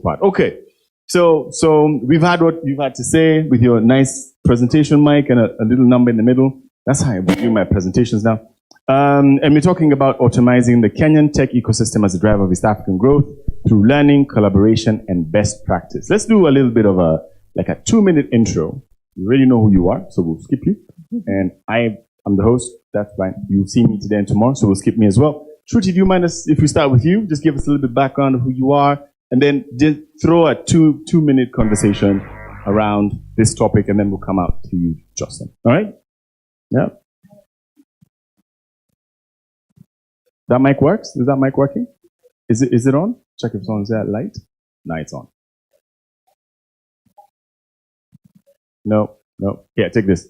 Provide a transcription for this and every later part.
part. Okay. So we've had what you've had to say with your nice presentation mic and a little number in the middle. That's how I do my presentations now. And we're talking about optimizing the Kenyan tech ecosystem as a driver of East African growth through learning, collaboration, and best practice. Let's do a little bit of a 2-minute intro. You already know who you are, so we'll skip you. And I'm the host. That's fine. You'll see me today and tomorrow, so we'll skip me as well. Shruti, do you mind if we start with you? Just give us a little bit of background of who you are, and then just throw a two-minute conversation around this topic, and then we'll come out to you, Justin. All right? Yeah. That mic works? Is that mic working? Is it on? Check if it's on. Is that light? No, it's on. No. Here, take this.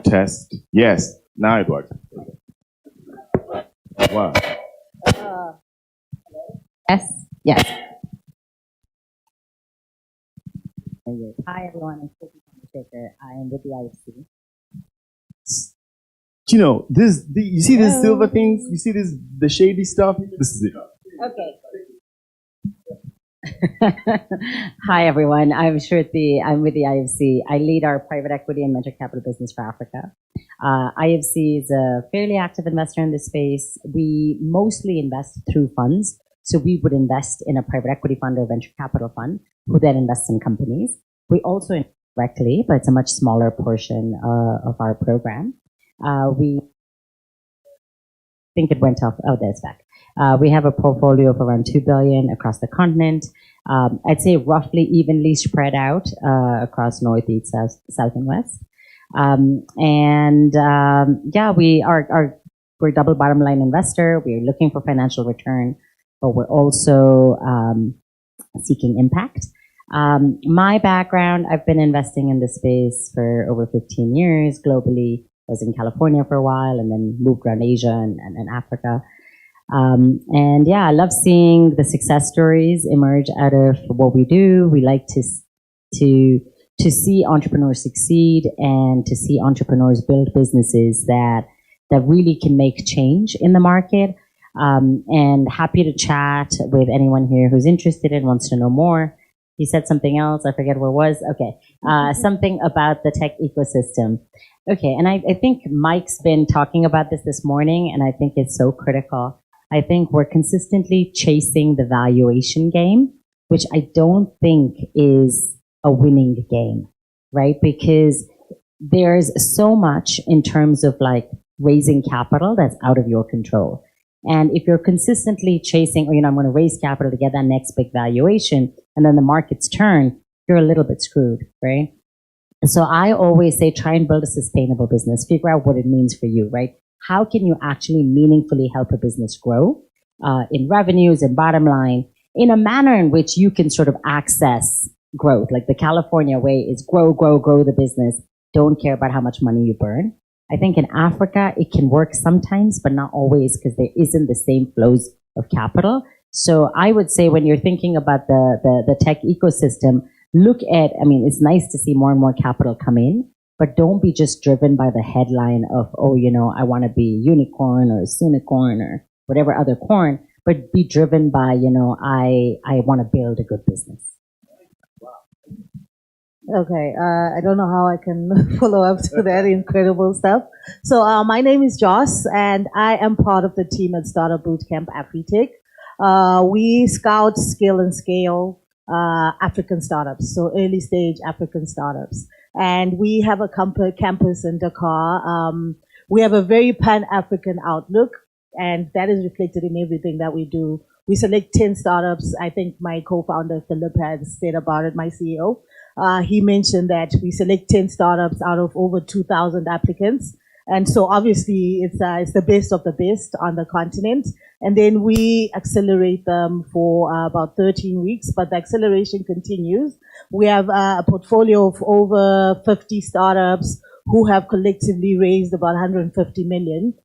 Test. Yes. Now it works. Wow. Yes. Hi, everyone. I'm Sophie Shaker. I am with the IFC. You know, you see these silver things? You see the shady stuff? This is it. Okay. Hi, everyone. I'm Shruti. I'm with the IFC. I lead our private equity and venture capital business for Africa. IFC is a fairly active investor in this space. We mostly invest through funds. So we would invest in a private equity fund or venture capital fund who then invests in companies. We also invest directly, but it's a much smaller portion of our program. We think it went off. Oh, there's back. We have a portfolio of around $2 billion across the continent. I'd say roughly evenly spread out across Northeast, South, and West. We're a double bottom line investor. We're looking for financial return, but we're also seeking impact. My background, I've been investing in this space for over 15 years globally. I was in California for a while and then moved around Asia and Africa. I love seeing the success stories emerge out of what we do. We like to see entrepreneurs succeed and to see entrepreneurs build businesses that really can make change in the market. And happy to chat with anyone here who's interested and wants to know more. He said something else. I forget what it was. Okay. Something about the tech ecosystem. Okay. And I think Mike's been talking about this morning, and I think it's so critical. I think we're consistently chasing the valuation game, which I don't think is a winning game, right? Because there's so much in terms of like raising capital that's out of your control. And if you're consistently chasing, I'm going to raise capital to get that next big valuation, and then the markets turn, you're a little bit screwed, right? So I always say, try and build a sustainable business. Figure out what it means for you, right? How can you actually meaningfully help a business grow in revenues and bottom line in a manner in which you can sort of access growth? Like the California way is grow the business. Don't care about how much money you burn. I think in Africa, it can work sometimes, but not always because there isn't the same flows of capital. So I would say when you're thinking about the tech ecosystem, look at, it's nice to see more and more capital come in, but don't be just driven by the headline of, I want to be a unicorn or a sunicorn or whatever other corn, but be driven by, I want to build a good business. Okay, I don't know how I can follow up to that incredible stuff. So my name is Joss, and I am part of the team at Startup Bootcamp Afritech. We scout, scale, and scale African startups, so early stage African startups. And we have a campus in Dakar. We have a very pan-African outlook, and that is reflected in everything that we do. We select 10 startups. I think my co-founder, Philip, has said about it, my CEO. He mentioned that we select 10 startups out of over 2,000 applicants. And so obviously it's the best of the best on the continent. And then we accelerate them for about 13 weeks, but the acceleration continues. We have a portfolio of over 50 startups who have collectively raised about 150 million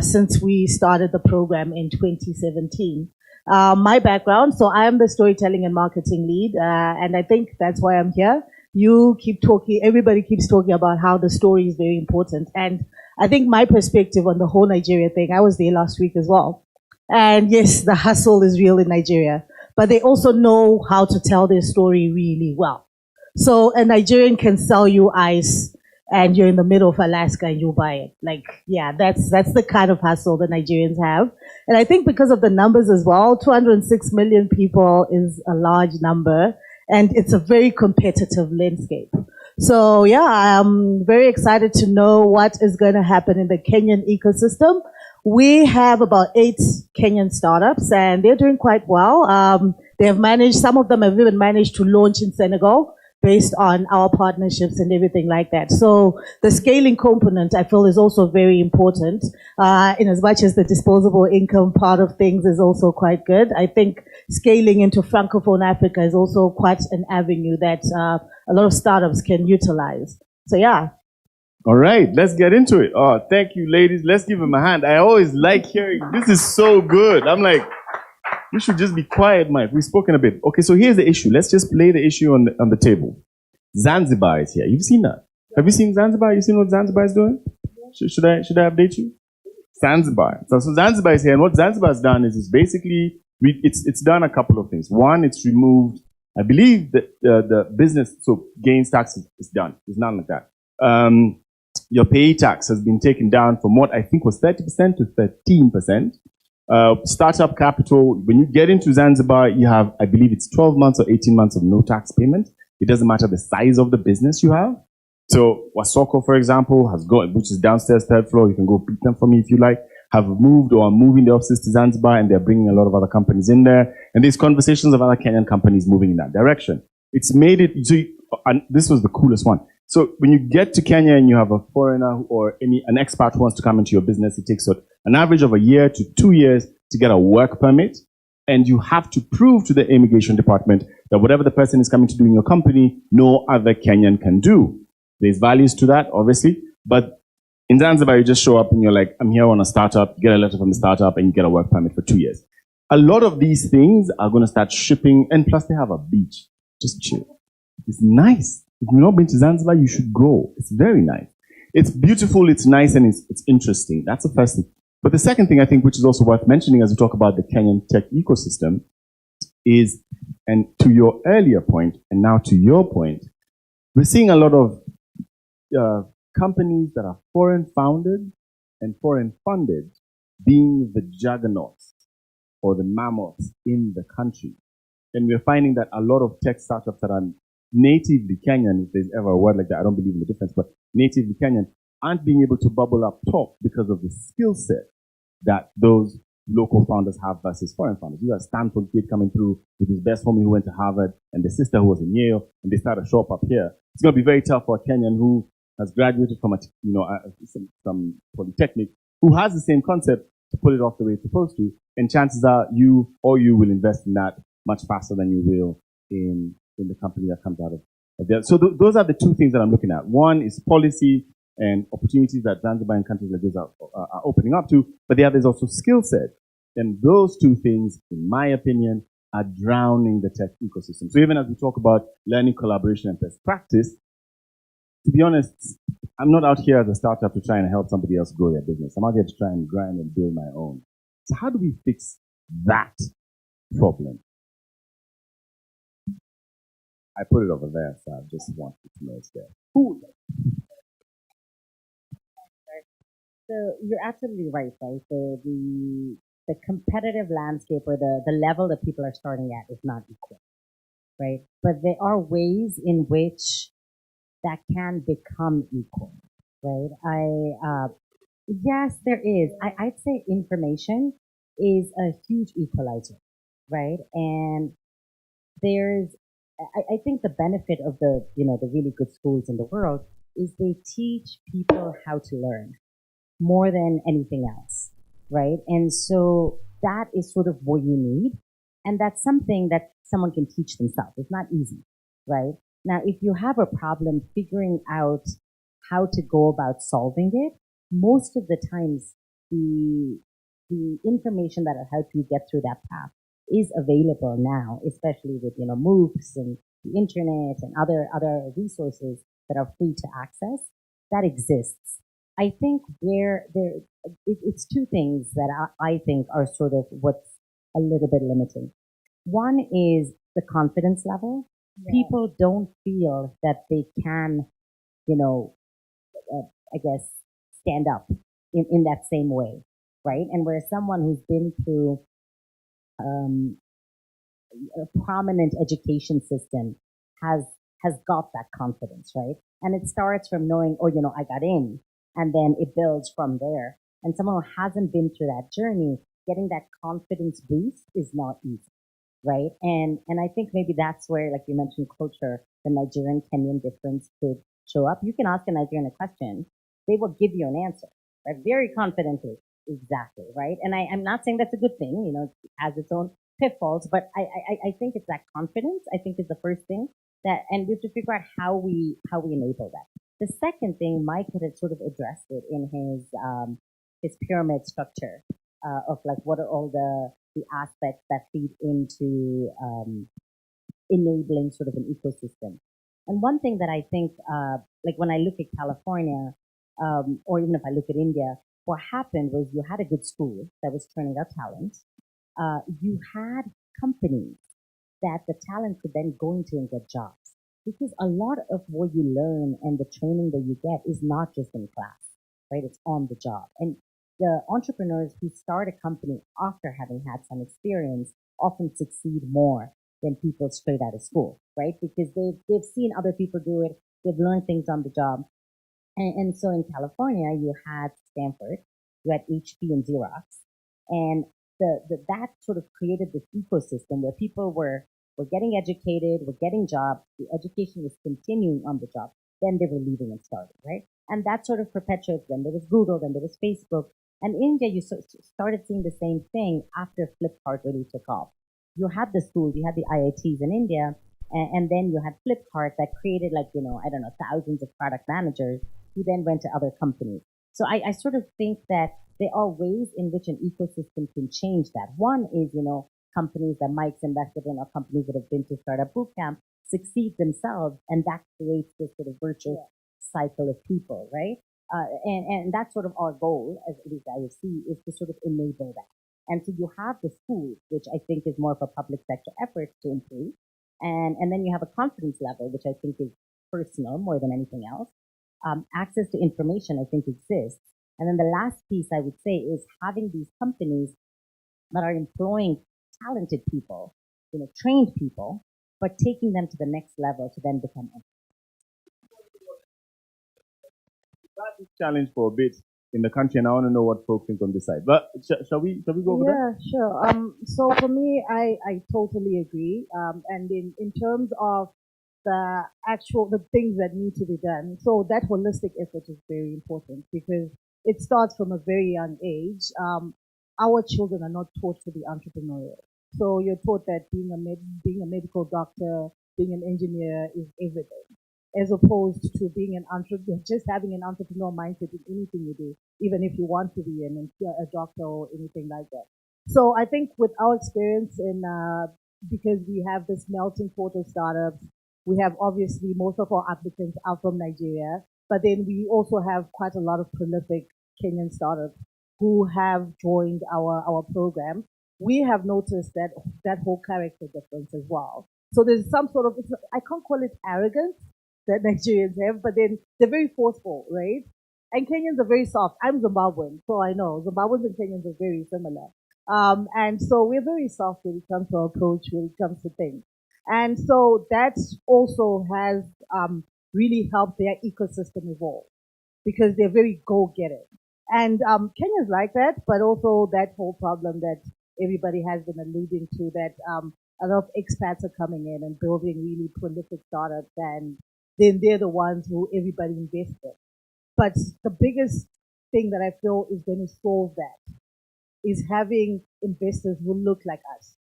since we started the program in 2017. My background, so I am the storytelling and marketing lead, and I think that's why I'm here. Everybody keeps talking about how the story is very important, and I think my perspective on the whole Nigeria thing, I was there last week as well. And yes, the hustle is real in Nigeria, but they also know how to tell their story really well. So a Nigerian can sell you ice and you're in the middle of Alaska and you buy it. Like, yeah, that's the kind of hustle the Nigerians have. And I think because of the numbers as well, 206 million people is a large number and it's a very competitive landscape. So yeah, I'm very excited to know what is going to happen in the Kenyan ecosystem. We have about 8 Kenyan startups and they're doing quite well. They have managed, some of them have even managed to launch in Senegal based on our partnerships and everything like that. So the scaling component, I feel, is also very important, in as much as the disposable income part of things is also quite good. I think scaling into Francophone Africa is also quite an avenue that a lot of startups can utilize. So yeah. All right, let's get into it. Oh, thank you, ladies. Let's give them a hand. I always like hearing, this is so good. I'm like, you should just be quiet, Mike. We've spoken a bit. Okay, so here's the issue. Let's just play the issue on the table. Zanzibar is here. You've seen that. Have you seen Zanzibar? You seen what Zanzibar is doing? Should I update you? Zanzibar. So Zanzibar is here, and what Zanzibar has done is basically, it's done a couple of things. One, it's removed, I believe that the business, so gains tax is done. There's none like that. Your pay tax has been taken down from what I think was 30% to 13%. Startup capital, when you get into Zanzibar, you have, I believe it's 12 months or 18 months of no tax payment. It doesn't matter the size of the business you have. So Wasoko, for example, has got, which is downstairs, third floor. You can go pick them for me if you like, have moved or are moving the offices to Zanzibar, and they're bringing a lot of other companies in there. And there's conversations of other Kenyan companies moving in that direction. It's made it, so and this was the coolest one. So when you get to Kenya and you have a foreigner or an expat who wants to come into your business, it takes an average of a year to 2 years to get a work permit. And you have to prove to the immigration department that whatever the person is coming to do in your company, no other Kenyan can do. There's values to that, obviously. But in Zanzibar, you just show up and you're like, I'm here on a startup, get a letter from the startup, and you get a work permit for 2 years. A lot of these things are going to start shipping, and plus they have a beach. Just chill. It's nice. If you've not been to Zanzibar, you should go. It's very nice. It's beautiful, it's nice, and it's interesting. That's the first thing. But the second thing I think, which is also worth mentioning as we talk about the Kenyan tech ecosystem, is, and to your earlier point, and now to your point, we're seeing a lot of companies that are foreign founded and foreign funded being the juggernauts or the mammoths in the country. And we're finding that a lot of tech startups that are natively Kenyan, if there's ever a word like that, I don't believe in the difference, but natively Kenyan, aren't being able to bubble up top because of the skill set that those local founders have versus foreign founders. You have a Stanford kid coming through with his best homie who went to Harvard and the sister who was in Yale, and they start a shop up here. It's going to be very tough for a Kenyan who has graduated from some polytechnic, who has the same concept, to pull it off the way it's supposed to. And chances are you will invest in that much faster than you will in the company that comes out of there. So those are the two things that I'm looking at. One is policy and opportunities that Zanzibar and countries like this are opening up to, but the other is also skill set. And those two things, in my opinion, are drowning the tech ecosystem. So even as we talk about learning, collaboration, and best practice, to be honest, I'm not out here as a startup to try and help somebody else grow their business. I'm out here to try and grind and build my own. So how do we fix that problem? I put it over there, so I just want you to know it's there. Cool. So you're absolutely right, right? So the competitive landscape or the level that people are starting at is not equal, right? But there are ways in which that can become equal, right? Yes, there is. I'd say information is a huge equalizer, right? And I think the benefit of the really good schools in the world is they teach people how to learn more than anything else, right? And so that is sort of what you need. And that's something that someone can teach themselves. It's not easy, right? Now, if you have a problem figuring out how to go about solving it, most of the times the information that will help you get through that path is available now, especially with, MOOCs and the internet and other resources that are free to access. That exists. I think it's two things that I think are sort of what's a little bit limiting. One is the confidence level. Yeah. People don't feel that they can, you know, I guess, stand up in that same way, right? And where someone who's been through um, a prominent education system has got that confidence, right? And it starts from knowing, oh, I got in, and then it builds from there. And someone who hasn't been through that journey, getting that confidence boost is not easy, right? And I think maybe that's where, like you mentioned, culture, the Nigerian Kenyan difference could show up. You can ask a Nigerian a question, they will give you an answer, right? Very confidently. Exactly, right? And I'm not saying that's a good thing, it has its own pitfalls, but I think it's that confidence, I think is the first thing that, and we have to figure out how we enable that. The second thing, Mike had sort of addressed it in his pyramid structure of like what are all the aspects that feed into enabling sort of an ecosystem. And one thing that I think, like when I look at California, or even if I look at India, what happened was you had a good school that was turning out talent. You had companies that the talent could then go into and get jobs. Because a lot of what you learn and the training that you get is not just in class, right? It's on the job. And the entrepreneurs who start a company after having had some experience often succeed more than people straight out of school, right? Because they've seen other people do it, they've learned things on the job. And so in California, you had Stanford, you had HP and Xerox, and that sort of created this ecosystem where people were getting educated, were getting jobs, the education was continuing on the job, then they were leaving and starting, right? And that sort of perpetuates. Then there was Google, then there was Facebook. And in India, you started seeing the same thing after Flipkart really took off. You had the schools, you had the IITs in India, and then you had Flipkart that created like, I don't know, thousands of product managers who then went to other companies. So I sort of think that there are ways in which an ecosystem can change that. One is, companies that Mike's invested in or companies that have been to Startup Bootcamp succeed themselves, and that creates this sort of virtuous cycle of people, right? And that's sort of our goal, as it is IFC, is to sort of enable that. And so you have the schools, which I think is more of a public sector effort to improve. And then you have a confidence level, which I think is personal more than anything else. Access to information, I think, exists. And then the last piece I would say is having these companies that are employing talented people, trained people, but taking them to the next level to then become this challenge for a bit in the country, and I want to know what folks think on this side. But shall we go over that? Yeah, sure. So for me, I totally agree. And in terms of the things that need to be done, so that holistic effort is very important because it starts from a very young age. Our children are not taught to be entrepreneurial. So you're taught that being a medical doctor, being an engineer is everything, as opposed to being an entrepreneur, just having an entrepreneurial mindset in anything you do, even if you want to be a doctor or anything like that. So I think with our experience because we have this melting pot of startups, we have obviously most of our applicants are from Nigeria, but then we also have quite a lot of prolific Kenyan startups who have joined our program. We have noticed that whole character difference as well. So there's some sort of, I can't call it arrogance that Nigerians have, but then they're very forceful, right? And Kenyans are very soft. I'm Zimbabwean, so I know Zimbabweans and Kenyans are very similar. And so we're very soft when it comes to our approach, when it comes to things. And so that also has really helped their ecosystem evolve because they're very go-getter. And Kenya's like that, but also that whole problem that everybody has been alluding to, that a lot of expats are coming in and building really prolific startups, and then they're the ones who everybody invests in. But the biggest thing that I feel is going to solve that is having investors who look like us,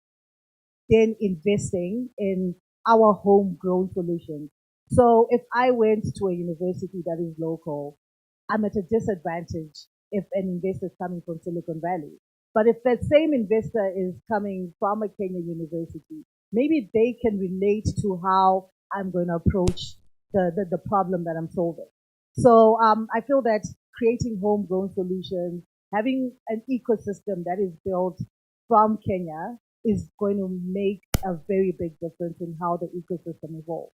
then investing in our homegrown solutions. So if I went to a university that is local, I'm at a disadvantage if an investor is coming from Silicon Valley. But if that same investor is coming from a Kenyan university, maybe they can relate to how I'm going to approach the problem that I'm solving. So I feel that creating homegrown solutions, having an ecosystem that is built from Kenya is going to make a very big difference in how the ecosystem evolves.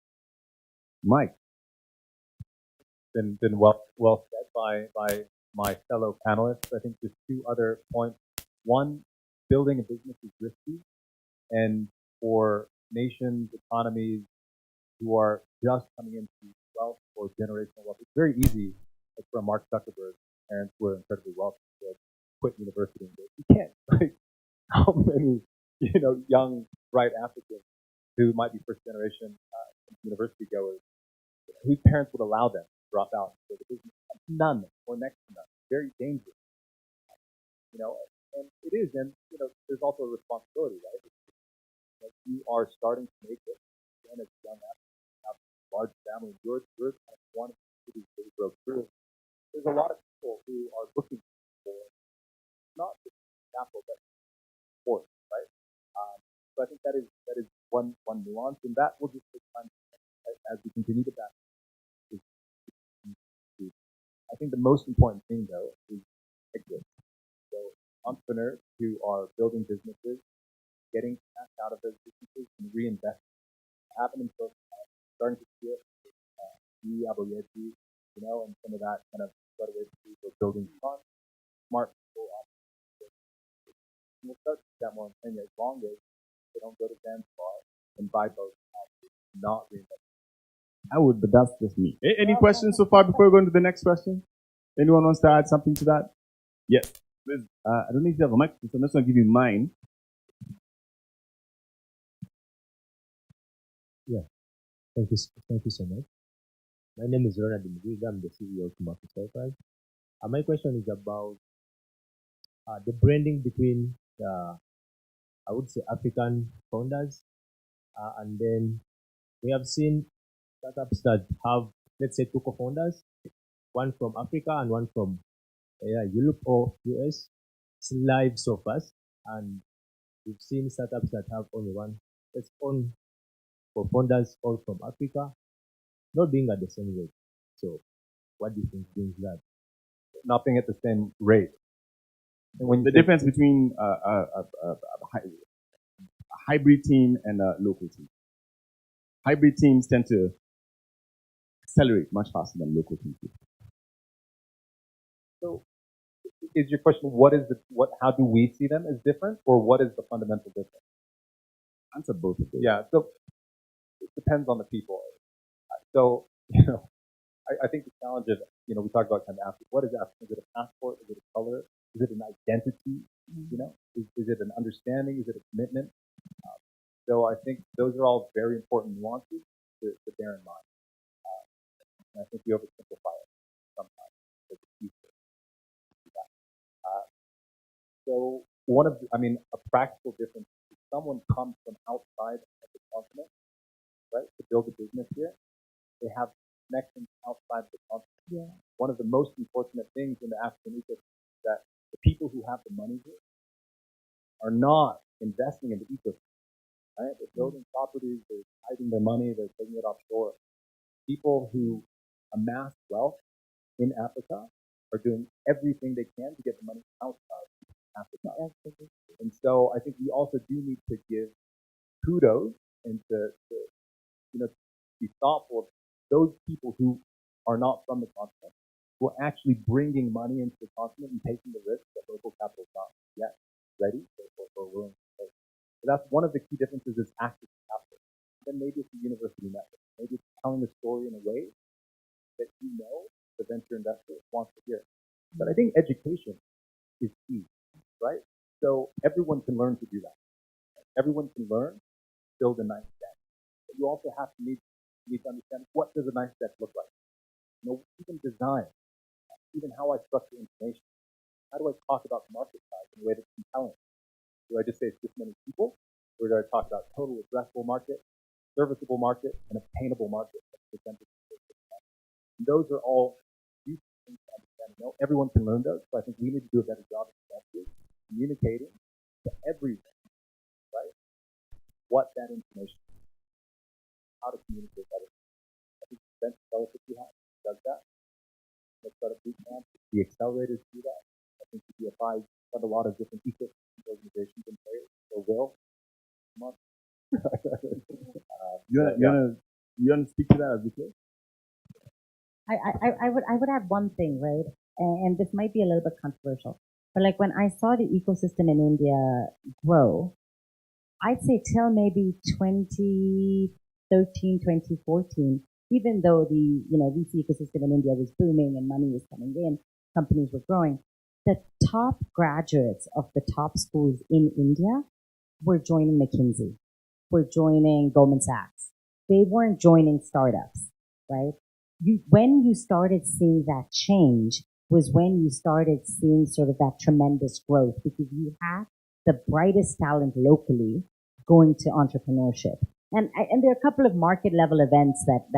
Mike. Been well said by my fellow panelists. I think there's two other points. One, building a business is risky, and for nations, economies who are just coming into wealth or generational wealth, it's very easy, like for Mark Zuckerberg, parents who are incredibly wealthy, to quit university and go, you can't. Like, how many, young, bright Africans who might be first generation university goers, whose parents would allow them to drop out for the business? None, or next to none. Very dangerous, and it is, and there's also a responsibility, right? Like, you are starting to make it, again, as a young African, have a large family, you're kind of wanting to do really broke through. There's a lot of people who are looking for not just capital, but support, right? So I think that is one nuance, and that will just take time as we continue to back. I think the most important thing, though, is exit. So entrepreneurs who are building businesses, getting cash out of those businesses and reinvesting. Happening so starting to see it, Aboyeti, and some of that kind of what it is for building fun, smart people. And we'll start to see that more in Kenya as long as they don't go to Zanzibar and buy boats houses, not reinvest. I would, but that's just me. Any questions so far before we go into the next question? Anyone wants to add something to that? Yes. I don't know if you have a microphone, so I'm just going to give you mine. Yeah. Thank you so much. My name is Ronald Mguiga. I'm the CEO of Market Cycles. My question is about the branding between I would say African founders, and then we have seen startups that have, let's say, two co-founders, one from Africa and one from Europe or US. It's live so fast, and we've seen startups that have only one. It's on co-founders all from Africa, not being at the same rate. So, what do you think brings that? Not being at the same rate. And when the difference between a hybrid team and a local team. Hybrid teams tend to accelerate much faster than local teams do. So, is your question how do we see them as different, or what is the fundamental difference? Answer both of those. Yeah, so it depends on the people. So, I think the challenge of, we talk about kind of Africa. What is Africa? Is it a passport? Is it a color? Is it an identity? Is it an understanding? Is it a commitment? So I think those are all very important nuances to bear in mind. And I think we oversimplify it sometimes as a future. So a practical difference is someone comes from outside of the continent, right, to build a business here. They have connections outside of the continent. Yeah. One of the most unfortunate things in the African ecosystem is that the people who have the money here are not investing in the ecosystem, right? They're building properties, they're hiding their money, they're taking it offshore. People who amass wealth in Africa are doing everything they can to get the money outside Africa. And so I think we also do need to give kudos and to be thoughtful of those people who are not from the continent, who are actually bringing money into the continent and taking the risk that local capital is not yet ready or willing to take. So that's one of the key differences is access to capital. Then maybe it's a university network. Maybe it's telling the story in a way that the venture investor wants to hear. But I think education is key, right? So everyone can learn to do that. Everyone can learn, build a nice deck. But you also have to need to understand, what does a nice deck look like? Even design, even how I structure information. How do I talk about market size in a way that's compelling? Do I just say it's this many people? Or do I talk about total addressable market, serviceable market, and obtainable market? And those are all useful things to understand. Everyone can learn those, so I think we need to do a better job of communicating to everyone, right, what that information is, how to communicate that. I think the venture fellowship we have does that. Let's start a boot camp. the accelerators do that. I think CPFI got a lot of different ecosystem organizations in place. So Will, come on. You wanna speak to that as we close? I would add one thing, right? And this might be a little bit controversial, but like when I saw the ecosystem in India grow, I'd say till maybe 2013, 2014, even though the, VC ecosystem in India was booming and money was coming in, companies were growing, the top graduates of the top schools in India were joining McKinsey, were joining Goldman Sachs. They weren't joining startups, right? When you started seeing that change was when you started seeing sort of that tremendous growth, because you had the brightest talent locally going to entrepreneurship. And there are a couple of market level events that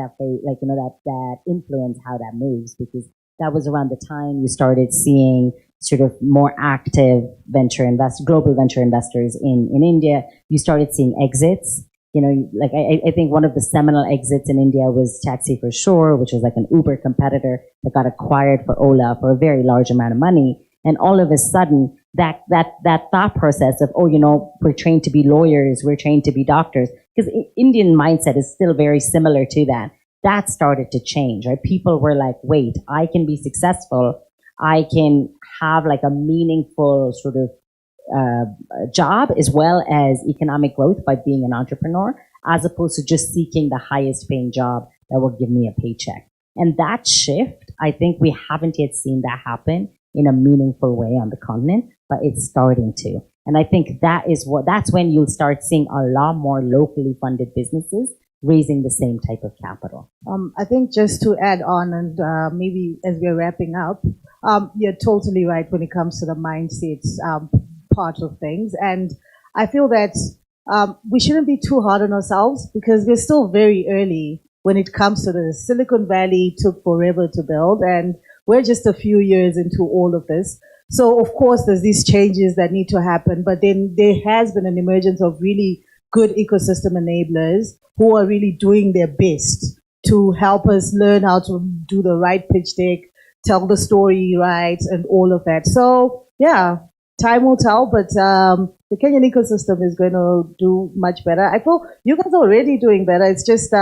influence how that moves, because that was around the time you started seeing sort of more active global venture investors in India. You started seeing exits. I think one of the seminal exits in India was Taxi for Sure, which was like an Uber competitor that got acquired for Ola for a very large amount of money. And all of a sudden, that thought process of, we're trained to be lawyers, we're trained to be doctors, because Indian mindset is still very similar to that. That started to change, right? People were like, wait, I can be successful. I can have like a meaningful sort of job as well as economic growth by being an entrepreneur, as opposed to just seeking the highest paying job that will give me a paycheck. And that shift, I think we haven't yet seen that happen in a meaningful way on the continent, but it's starting to. And I think that's when you'll start seeing a lot more locally funded businesses raising the same type of capital. I think just to add on, and maybe as we're wrapping up, you're totally right when it comes to the mindsets part of things. And I feel that we shouldn't be too hard on ourselves, because we're still very early when it comes to the Silicon Valley. Took forever to build, and we're just a few years into all of this. So of course there's these changes that need to happen, but then there has been an emergence of really good ecosystem enablers who are really doing their best to help us learn how to do the right pitch deck, tell the story right, and all of that. So yeah, time will tell, but the Kenyan ecosystem is going to do much better. I feel you guys are already doing better. It's just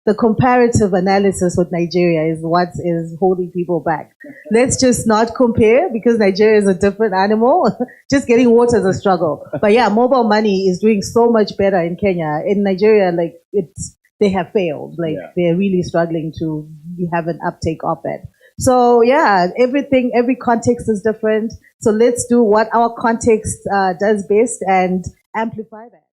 the comparative analysis with Nigeria is what is holding people back. Let's just not compare, because Nigeria is a different animal. Just getting water is a struggle. But yeah, mobile money is doing so much better in Kenya. In Nigeria, they have failed. They're really struggling to have an uptake of it. So yeah, every context is different. So let's do what our context does best and amplify that.